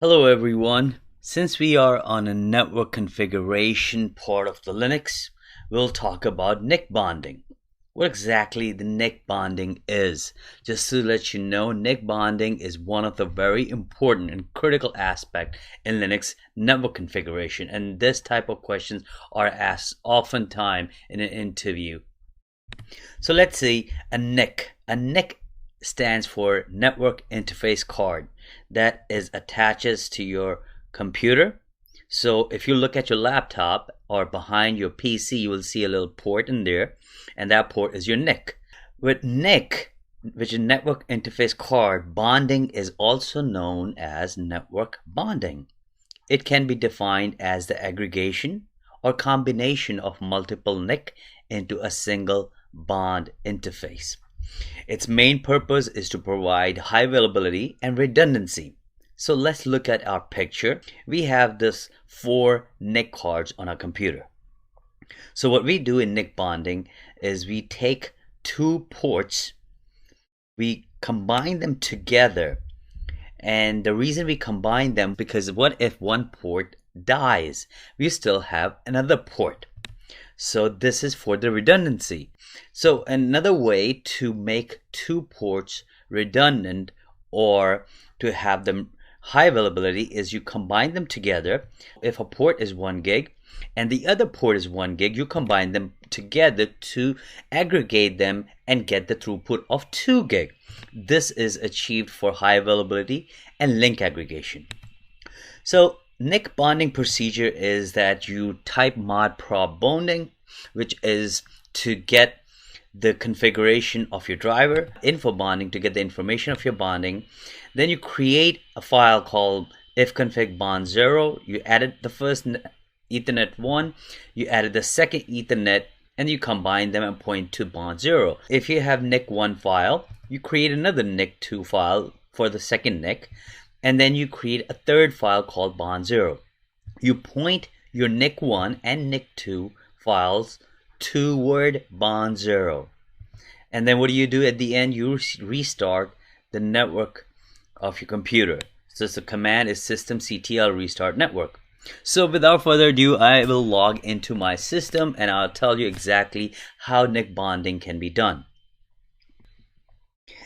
Hello everyone. Since we are on a network configuration part of the Linux, we'll talk about NIC bonding. What exactly the NIC bonding is. Just to let you know, NIC bonding is one of the very important and critical aspect in Linux network configuration, and this type of questions are asked oftentimes in an interview. So let's see a NIC. A NIC stands for Network Interface Card that is attaches to your computer. So if you look at your laptop or behind your PC, you will see a little port in there, and that port is your NIC. With NIC, which is Network Interface Card, bonding is also known as network bonding. It can be defined as the aggregation or combination of multiple NIC into a single bond interface. Its main purpose is to provide high availability and redundancy. So let's look at our picture. We have this 4 NIC cards on our computer. So what we do in NIC bonding is we take 2 ports, we combine them together, and the reason we combine them because what if one port dies? We still have another port. So this is for the redundancy. So another way to make 2 ports redundant or to have them high availability is you combine them together. If a port is 1 gig and the other port is 1 gig, you combine them together to aggregate them and get the throughput of 2 gig. This is achieved for high availability and link aggregation. So NIC bonding procedure is that you type mod prob bonding, which is to get the configuration of your driver, info bonding to get the information of your bonding. Then you create a file called ifconfig bond 0. You added the first Ethernet 1, you added the second Ethernet, and you combine them and point to bond 0. If you have NIC 1 file, you create another NIC 2 file for the second NIC, and then you create a third file called bond 0. You point your NIC 1 and NIC 2 files toward bond 0. And then what do you do at the end? You restart the network of your computer. So the command is systemctl restart network. So without further ado, I will log into my system and I'll tell you exactly how NIC bonding can be done.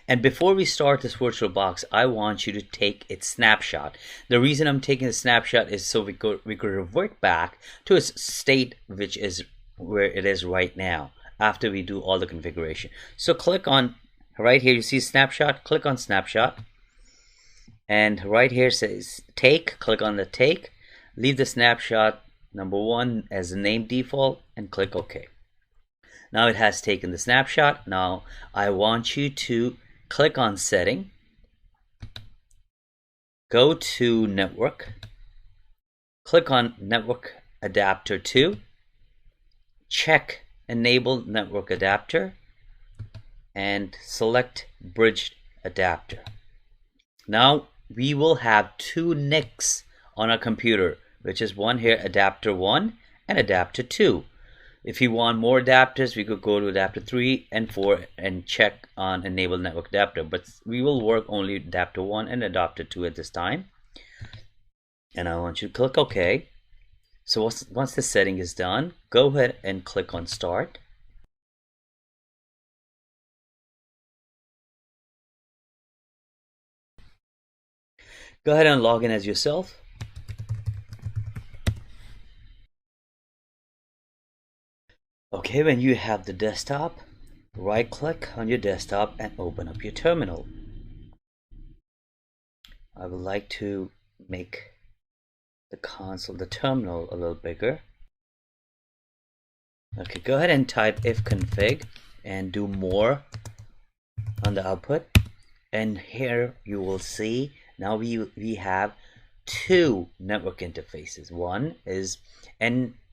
And before we start this VirtualBox, I want you to take its snapshot. The reason I'm taking a snapshot is so we could revert back to its state, which is where it is right now after we do all the configuration. So click on right here, you see snapshot, click on snapshot, and right here says take, click on the take, leave the snapshot number 1 as the name default and click OK. Now it has taken the snapshot. Now I want you to click on setting, go to network, click on network adapter 2, check enable network adapter and select bridged adapter. Now we will have 2 NICs on our computer, which is one here, adapter 1 and adapter 2. If you want more adapters, we could go to adapter 3 and 4 and check on enable network adapter, but we will work only adapter 1 and adapter 2 at this time. And I want you to click OK. So once the setting is done, go ahead and click on start. Go ahead and log in as yourself. Okay, when you have the desktop, right click on your desktop and open up your terminal. I would like to make the console, the terminal, a little bigger. Okay, go ahead and type ifconfig and do more on the output, and here you will see now we have 2 network interfaces. One is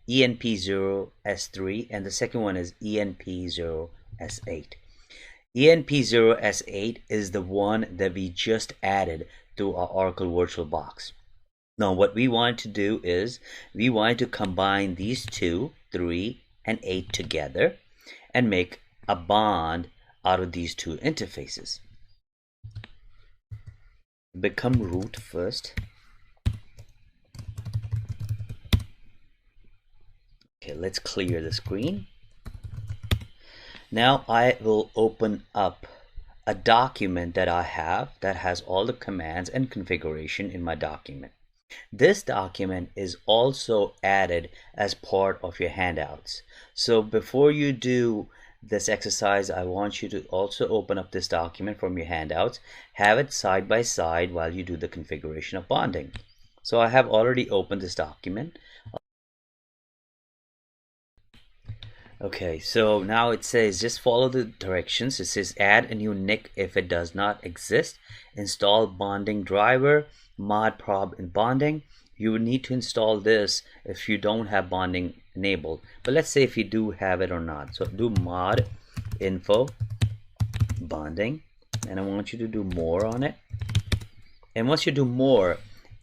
ENP0S3 and the second one is ENP0S8. ENP0S8 is the one that we just added to our Oracle VirtualBox. Now what we want to do is we want to combine these 2, 3 and 8 together and make a bond out of these 2 interfaces. Become root first. Okay, let's clear the screen. Now I will open up a document that I have that has all the commands and configuration in my document. This document is also added as part of your handouts. So before you do this exercise, I want you to also open up this document from your handouts, have it side by side while you do the configuration of bonding. So I have already opened this document. Okay, so now it says just follow the directions. It says add a new NIC if it does not exist. Install bonding driver, mod prob in bonding. You would need to install this if you don't have bonding enabled. But let's say if you do have it or not. So do mod info bonding, and I want you to do more on it. And once you do more,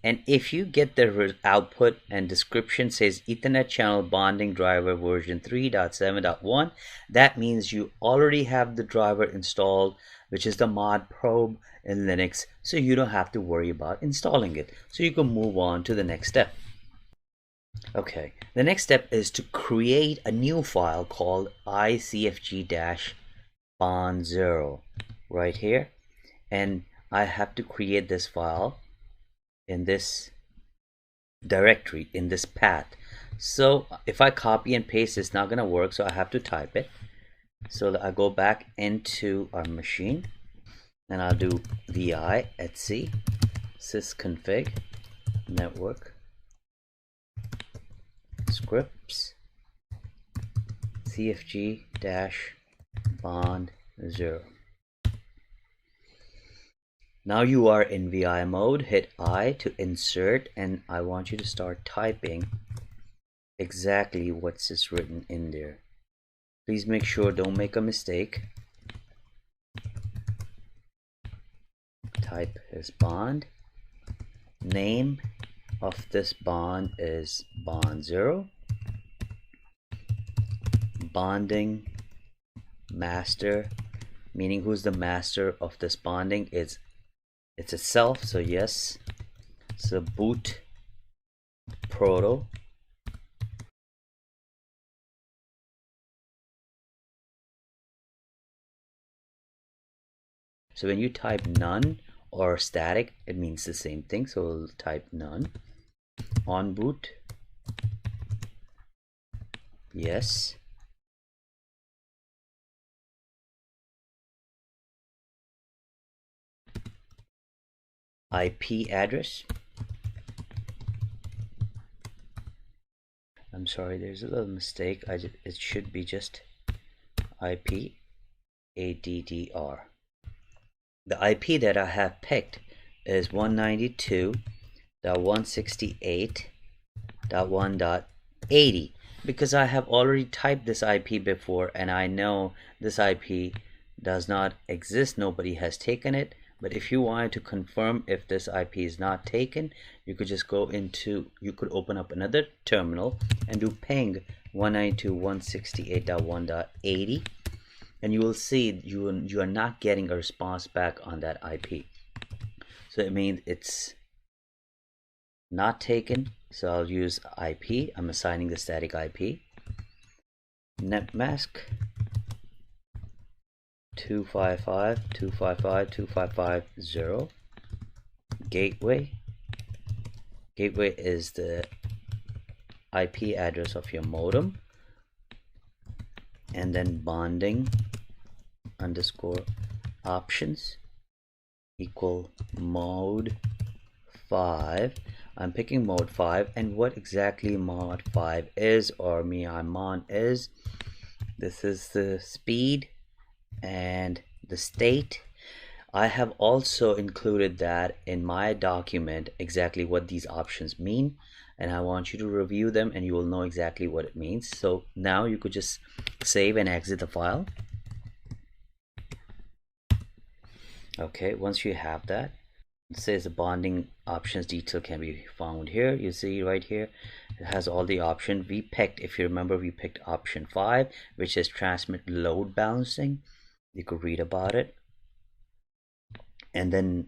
and if you get the output and description says Ethernet channel bonding driver version 3.7.1, that means you already have the driver installed, which is the mod probe in Linux, so you don't have to worry about installing it. So you can move on to the next step. Okay, the next step is to create a new file called icfg-bond0 right here, and I have to create this file in this directory, in this path. So if I copy and paste, it's not going to work, so I have to type it. So I go back into our machine and I'll do vi etc sysconfig network scripts cfg-bond0. Now you are in VI mode. Hit I to insert, and I want you to start typing exactly what's written in there. Please make sure, don't make a mistake. Type is bond. Name of this bond is bond0. Bonding master, meaning who's the master of this bonding, it's itself, so yes. So boot proto. So when you type none or static, it means the same thing. So we'll type none. On boot, yes. IP address. I'm sorry, there's a little mistake. It should be just IP ADDR. The IP that I have picked is 192.168.1.80 because I have already typed this IP before and I know this IP does not exist. Nobody has taken it. But if you wanted to confirm if this IP is not taken, you could just go into, you could open up another terminal and do ping 192.168.1.80, and you will see you are not getting a response back on that IP. So it means it's not taken. So I'll use IP. I'm assigning the static IP. Netmask 255.255.255.0. Gateway. Gateway is the IP address of your modem. And then bonding underscore options equal mode 5. I'm picking mode 5, and what exactly mod 5 is, or mon is, this is the speed and the state. I have also included that in my document exactly what these options mean, and I want you to review them and you will know exactly what it means. So now you could just save and exit the file. Okay, once you have that, it says the bonding options detail can be found here. You see right here, it has all the options. We picked, if you remember, we picked option 5, which is transmit load balancing. You could read about it. And then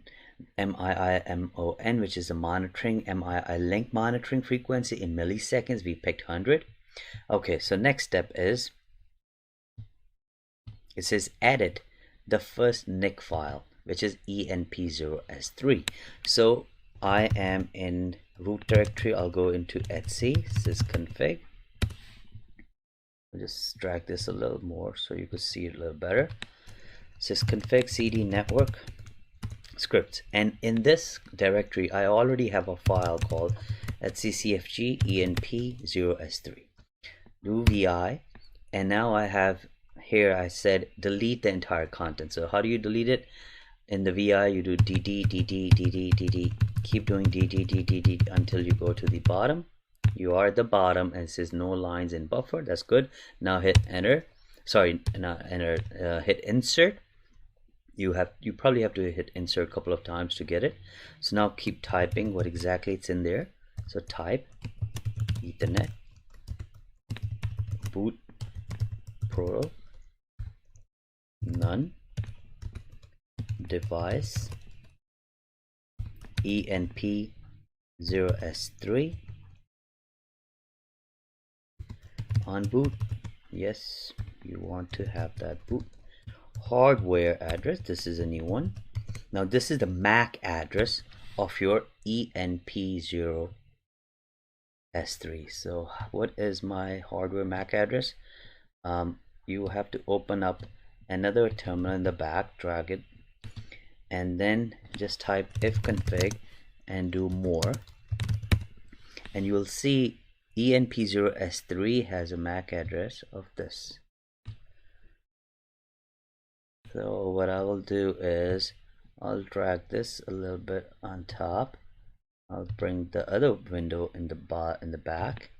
MIIMON, which is the monitoring, MII link monitoring frequency in milliseconds, we picked 100. Okay, so next step is, it says edit the first NIC file, which is enp0s3. So I am in root directory. I'll go into etc sysconfig. I'll just drag this a little more so you could see it a little better. Sysconfig cd network scripts, and in this directory I already have a file called etccfg enp0s3. Do vi, and now I have here, I said delete the entire content. So how do you delete it? In the vi you do dd dd dd dd, keep doing dd dd dd until you go to the bottom. You are at the bottom and it says no lines in buffer. That's good. Now hit enter. Sorry, not enter, hit insert. You probably have to hit insert a couple of times to get it. So now keep typing what exactly it's in there. So type Ethernet boot proto none device enp0s3 on boot. Yes, you want to have that boot. Hardware address, this is a new one. Now this is the MAC address of your enp0s3. So what is my hardware MAC address? You have to open up another terminal in the back, drag it, and then just type ifconfig and do more, and you will see enp0s3 has a MAC address of this. So what I will do is I'll drag this a little bit on top. I'll bring the other window in the back,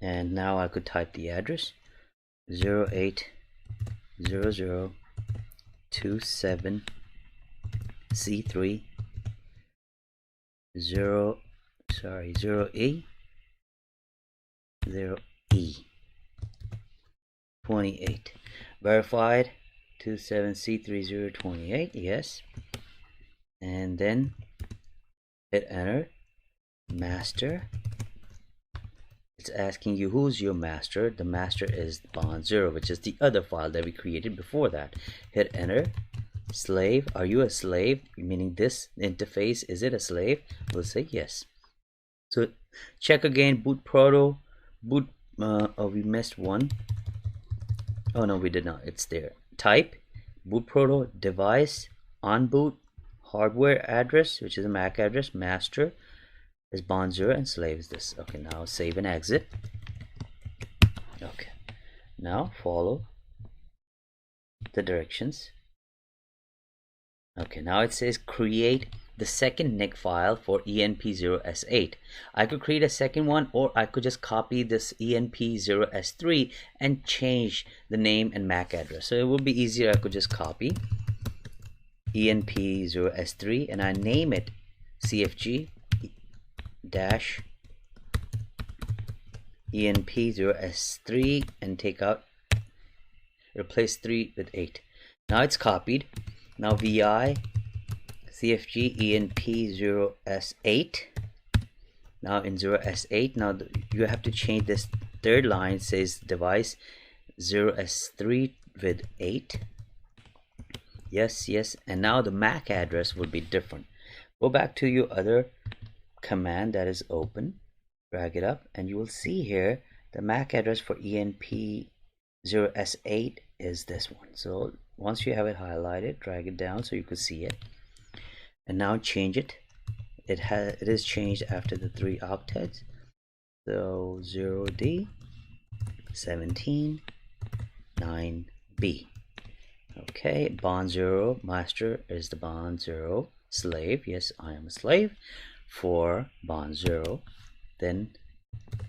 and now I could type the address 080027C3 0E 28 verified 27C3028. yes, and then hit enter. Master, it's asking you who's your master. The master is bond0, which is the other file that we created before that. Hit enter. Slave, are you a slave? Meaning this interface, is it a slave? We'll say yes. So check again, boot proto, boot, oh, we missed one. Oh no, we did not, it's there. Type boot proto device on boot hardware address, which is a MAC address. Master is bond0 and slave is this. Okay, now save and exit. Okay, now follow the directions. Okay, now it says create the second NIC file for enp0s8. I could create a second one, or I could just copy this enp0s3 and change the name and MAC address. So it would be easier, I could just copy enp0s3 and I name it cfg dash enp0s3 and take out, replace 3 with 8. Now it's copied. Now vi cfg enp0s8. Now in 0s8, now you have to change this third line, says device 0s3 with 8. Yes, yes, and now the MAC address will be different. Go back to your other command that is open, drag it up, and you will see here the MAC address for enp0s8 is this one. So once you have it highlighted, drag it down so you could see it, and now change it. It is changed after the 3 octets. So 0D 17 9B. Okay, bond0 master is the bond0 slave. Yes, I am a slave for bond0. Then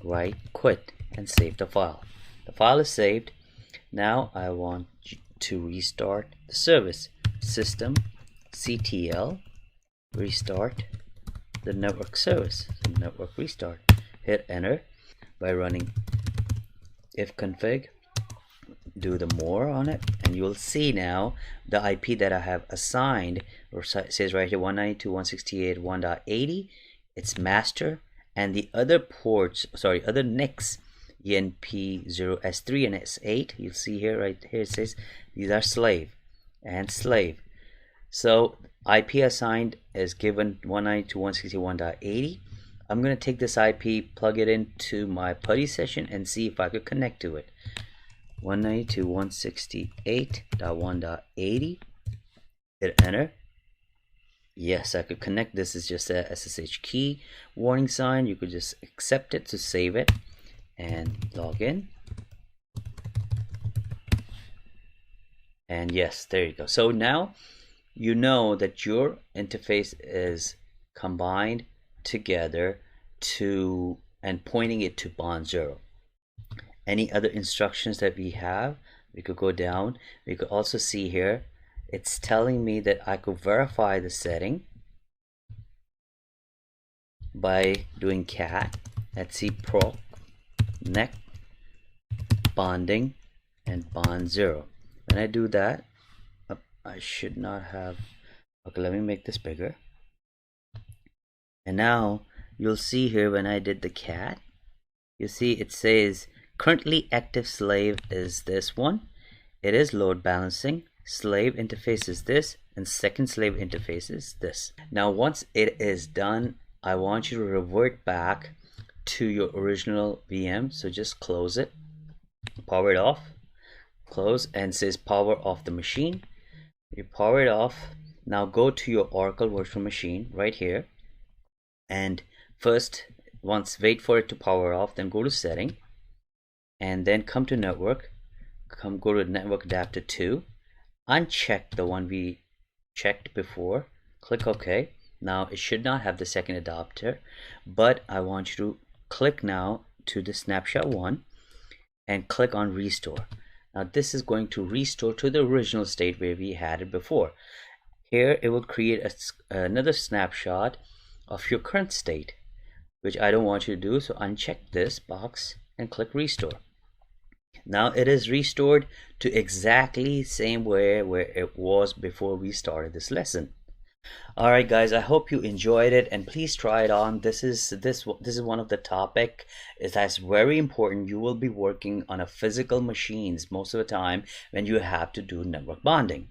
right quit and save the file. The file is saved. Now I want to restart the service. System CTL restart the network service. So network restart. Hit enter by running ifconfig. Do the more on it, and you'll see now the IP that I have assigned, or says right here 192.168.1.80. It's master, and the other ports, sorry, other NICs, ENP0, S3 and S8, you'll see here, right here it says these are slave and slave. So IP assigned is given 192.161.80. I'm going to take this IP, plug it into my PuTTY session, and see if I could connect to it. 192.168.1.80. Hit enter. Yes, I could connect. This is just a SSH key warning sign. You could just accept it to save it and log in. And yes, there you go. So now you know that your interface is combined together to and pointing it to bond 0. Any other instructions that we have, we could go down. We could also see here it's telling me that I could verify the setting by doing cat etc nec bonding and bond 0. When I do that, I should not have, okay, let me make this bigger. And now you'll see here when I did the cat, you see it says currently active slave is this one. It is load balancing. Slave interface is this, and second slave interface is this. Now once it is done, I want you to revert back to your original VM. So just close it, power it off, close, and it says power off the machine. You power it off. Now go to your Oracle virtual machine right here, and first wait for it to power off, then go to setting, and then come to network, go to network adapter 2, uncheck the one we checked before, click OK. Now it should not have the second adapter, but I want you to click now to the snapshot 1 and click on restore. Now this is going to restore to the original state where we had it before. Here it will create another snapshot of your current state, which I don't want you to do, so uncheck this box and click restore. Now it is restored to exactly same way where it was before we started this lesson. Alright guys, I hope you enjoyed it, and please try it on. This is one of the topic that's very important. You will be working on a physical machines most of the time when you have to do network bonding.